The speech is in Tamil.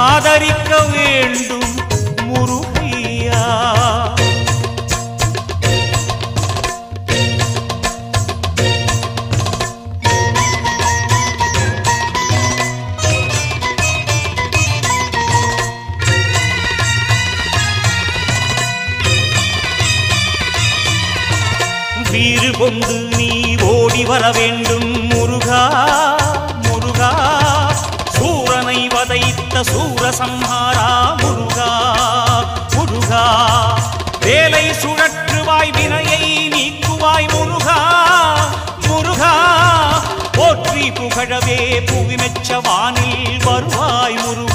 ஆதரிக்க வேண்டும் முருகையா. வீறு கொண்டு நீ ஓடி வர வேண்டும் முருகா முருகா. சூரனை வதைத்த சூரசம்ஹாரா முருகா முருகா. வேலை சுழற்றுவாய் வினையை நீக்குவாய் முருகா முருகா. போற்றி புகழவே புவிமெச்ச வானில் வருவாய் முருகா.